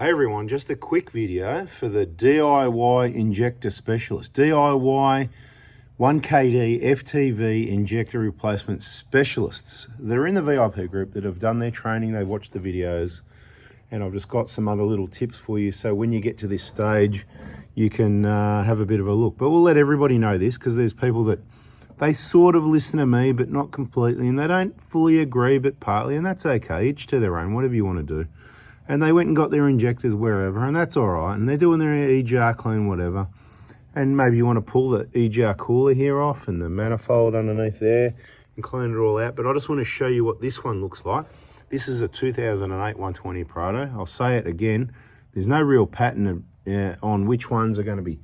Hey everyone, just a quick video for the DIY injector specialist. DIY 1KD FTV injector replacement specialists. They're in the VIP group that have done their training, they've watched the videos, and I've just got some other little tips for you so when you get to this stage you can have a bit of a look. But we'll let everybody know this because there's people that they sort of listen to me but not completely, and they don't fully agree but partly, and that's okay, each to their own, whatever you want to do. And they went and got their injectors wherever, and that's all right. And they're doing their EGR clean, whatever. And maybe you want to pull the EGR cooler here off and the manifold underneath there and clean it all out. But I just want to show you what this one looks like. This is a 2008 120 Prado. I'll say it again. There's no real pattern on which ones are going to be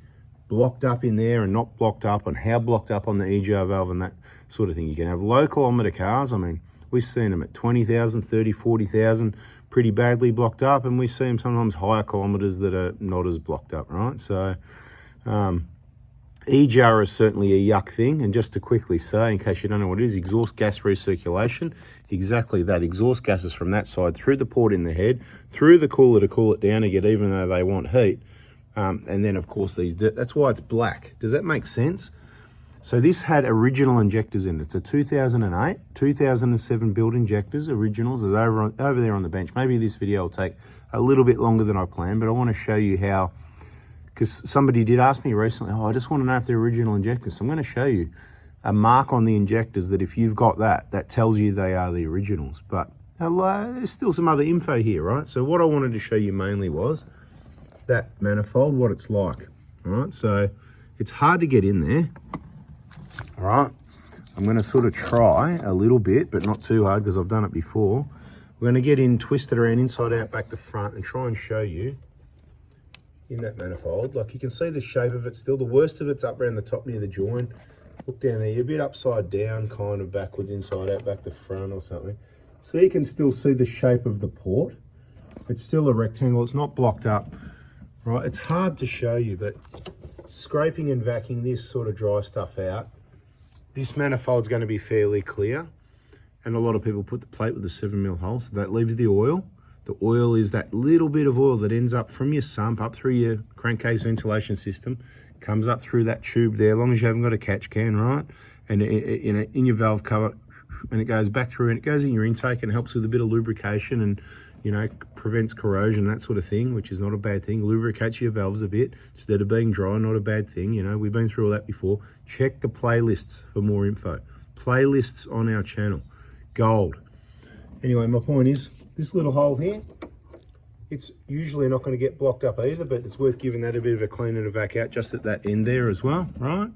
blocked up in there and not blocked up, and how blocked up on the EGR valve and that sort of thing. You can have low kilometre cars. I mean, we've seen them at 20,000, 30, 40,000. Pretty badly blocked up, and we see them sometimes higher kilometres that are not as blocked up, right? So EGR is certainly a yuck thing. And just to quickly say, in case you don't know what it is, exhaust gas recirculation, exactly that. Exhaust gases from that side through the port in the head, through the cooler to cool it down again, even though they want heat. And then of course that's why it's black. Does that make sense? So this had original injectors in it. It's a 2008, 2007 built injectors, originals. Is over there on the bench. Maybe this video will take a little bit longer than I planned, but I want to show you how, because somebody did ask me recently, oh, I just want to know if they're original injectors. So I'm going to show you a mark on the injectors that if you've got that tells you they are the originals. But there's still some other info here, right? So what I wanted to show you mainly was that manifold, what it's like, all right? So it's hard to get in there. All right, I'm going to sort of try a little bit, but not too hard because I've done it before. We're going to get in, twist it around inside out, back to front, and try and show you in that manifold. Like you can see the shape of it still. The worst of it's up around the top near the joint. Look down there, you're a bit upside down, kind of backwards, inside out, back to front or something. So you can still see the shape of the port. It's still a rectangle, it's not blocked up. Right, it's hard to show you, but scraping and vacuuming this sort of dry stuff out, this manifold's going to be fairly clear, and a lot of people put the plate with the 7mm hole, so that leaves the oil. The oil is that little bit of oil that ends up from your sump up through your crankcase ventilation system, comes up through that tube there, as long as you haven't got a catch can, right? And in your valve cover, and it goes back through and it goes in your intake and helps with a bit of lubrication and, you know, prevents corrosion, that sort of thing, which is not a bad thing. Lubricates your valves a bit instead of being dry, not a bad thing. You know, we've been through all that before. Check the playlists for more info. Playlists on our channel, gold. Anyway, my point is, this little hole here, it's usually not going to get blocked up either, but it's worth giving that a bit of a clean and a vac out just at that end there as well, right?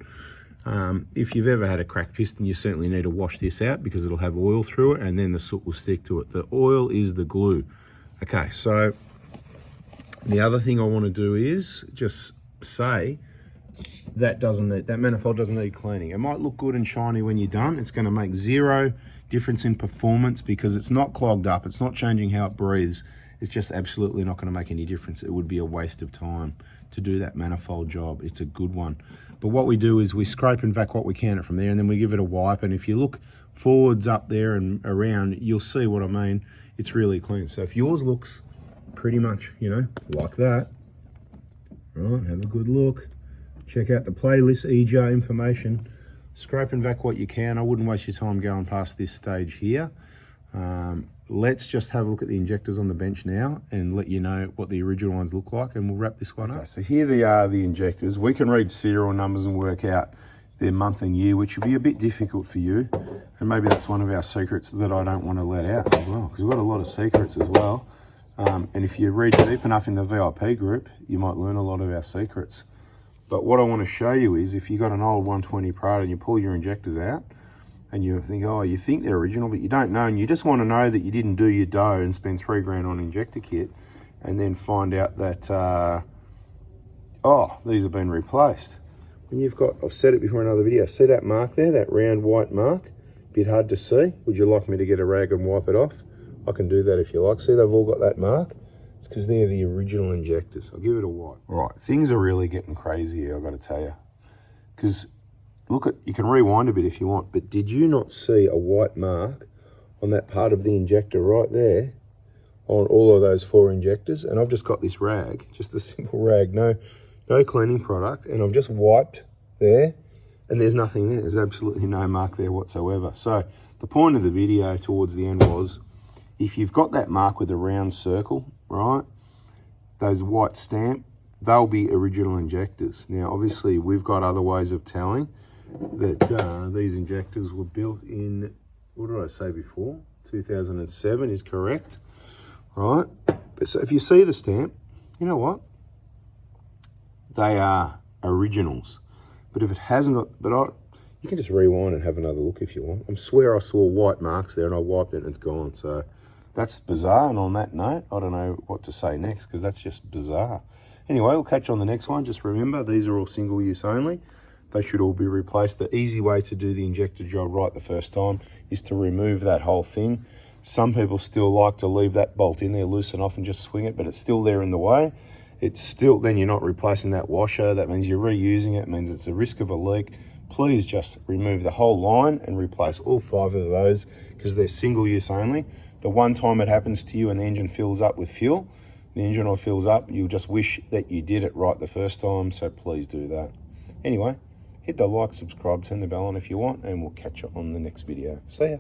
If you've ever had a cracked piston, you certainly need to wash this out because it'll have oil through it and then the soot will stick to it. The oil is the glue. Okay, so the other thing I want to do is just say that manifold doesn't need cleaning. It might look good and shiny when you're done. It's going to make zero difference in performance because it's not clogged up. It's not changing how it breathes. It's just absolutely not going to make any difference. It would be a waste of time to do that manifold job. It's a good one. But what we do is we scrape and vac what we can from there, and then we give it a wipe. And if you look forwards up there and around, you'll see what I mean. It's really clean. So if yours looks pretty much, you know, like that, right, have a good look. Check out the playlist, EGR information. Scrape and vac what you can. I wouldn't waste your time going past this stage here. Let's just have a look at the injectors on the bench now and let you know what the original ones look like, and we'll wrap this one up. So here they are, the injectors. We can read serial numbers and work out their month and year, which would be a bit difficult for you. And maybe that's one of our secrets that I don't want to let out as well, because we've got a lot of secrets as well. And if you read deep enough in the VIP group, you might learn a lot of our secrets. But what I want to show you is if you've got an old 120 Prado and you pull your injectors out, and you think, oh, you think they're original, but you don't know, and you just want to know that you didn't do your dough and spend $3 grand on an injector kit, and then find out that, oh, these have been replaced. When you've got, I've said it before in another video, see that mark there, that round white mark? Bit hard to see. Would you like me to get a rag and wipe it off? I can do that if you like. See, they've all got that mark. It's because they're the original injectors. I'll give it a wipe. All right, things are really getting crazy here, I've got to tell you. Because look at, you can rewind a bit if you want, but did you not see a white mark on that part of the injector right there on all of those 4 injectors, and I've just got this rag, just a simple rag, no cleaning product, and I've just wiped there, and there's nothing there. There's absolutely no mark there whatsoever. So the point of the video towards the end was, if you've got that mark with a round circle, right, those white stamp, they'll be original injectors. Now, obviously, we've got other ways of telling that these injectors were built in, what did I say before? 2007 is correct, right? But so if you see the stamp, you know what? They are originals. But if it hasn't got, you can just rewind and have another look if you want. I swear I saw white marks there and I wiped it and it's gone. So that's bizarre. And on that note, I don't know what to say next because that's just bizarre. Anyway, we'll catch you on the next one. Just remember, these are all single use only. They should all be replaced. The easy way to do the injector job right the first time is to remove that whole thing. Some people still like to leave that bolt in there, loosen off and just swing it, but it's still there in the way. It's still, then you're not replacing that washer. That means you're reusing it. It means it's a risk of a leak. Please just remove the whole line and replace all 5 of those because they're single use only. The one time it happens to you and the engine fills up with fuel, the engine oil fills up, you'll just wish that you did it right the first time, so please do that. Anyway, hit the like, subscribe, turn the bell on if you want, and we'll catch you on the next video. See ya.